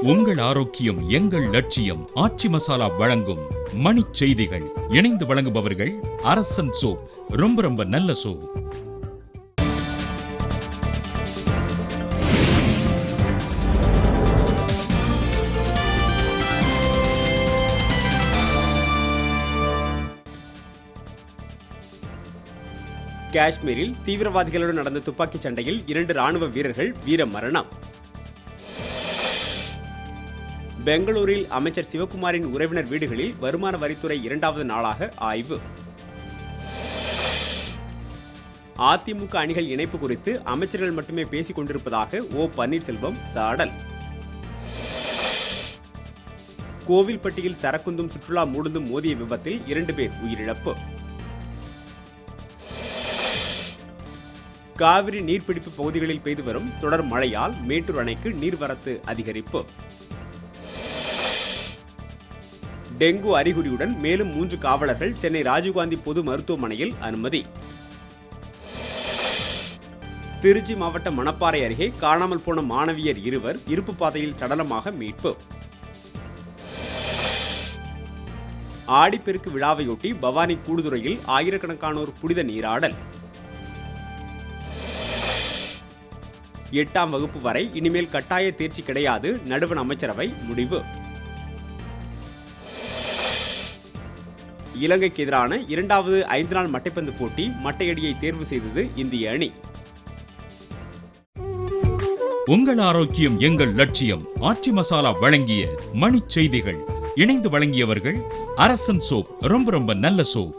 உங்கள் ஆரோக்கியம் எங்கள் லட்சியம். ஆச்சி மசாலா வழங்கும் மணிச் செய்திகள். இணைந்து வழங்குபவர்கள் அரசன் சோப். ரொம்ப நல்ல சோப். காஷ்மீரில் தீவிரவாதிகளுடன் நடந்த துப்பாக்கிச் சண்டையில் 2 ராணுவ வீரர்கள் வீர மரணம். பெங்களூரில் அமைச்சர் சிவகுமாரின் உறவினர் வீடுகளில் வருமான வரித்துறை 2வது நாளாக ஆய்வு. அதிமுக அணிகள் இணைப்பு குறித்து அமைச்சர்கள் மட்டுமே பேசிக் கொண்டிருப்பதாக ஓ பன்னீர்செல்வம் சாடல். கோவில்பட்டியில் சரக்குந்தும் சுற்றுலா மூடுந்தும் மோதிய விபத்தில் 2 பேர் உயிரிழப்பு. காவிரி நீர்பிடிப்பு பகுதிகளில் பெய்து வரும் தொடர் மழையால் மேட்டூர் அணைக்கு நீர்வரத்து அதிகரிப்பு. டெங்கு அறிகுறியுடன் மேலும் 3 காவலர்கள் சென்னை ராஜீவ்காந்தி பொது மருத்துவமனையில் அனுமதி. திருச்சி மாவட்டம் மணப்பாறை அருகே காணாமல் போன மாணவியர் 2 இருப்பு பாதையில் சடலமாக மீட்பு. ஆடிப்பெருக்கு விழாவையொட்டி பவானி கூடுதுறையில் ஆயிரக்கணக்கானோர் புனித நீராடல். 8ஆம் வகுப்பு வரை இனிமேல் கட்டாய தேர்ச்சி கிடையாது, நடுவண் அமைச்சரவை முடிவு. இலங்கைக்கு எதிரான 2வது 5 நாள் மட்டைப்பந்து போட்டி மட்டையடியை தேர்வு செய்தது இந்திய அணி. உங்கள் ஆரோக்கியம் எங்கள் லட்சியம். ஆச்சி மசாலா வழங்கிய மணிச் செய்திகள். இணைந்து வழங்கியவர்கள் அரசன் சோப். ரொம்ப நல்ல சோப்.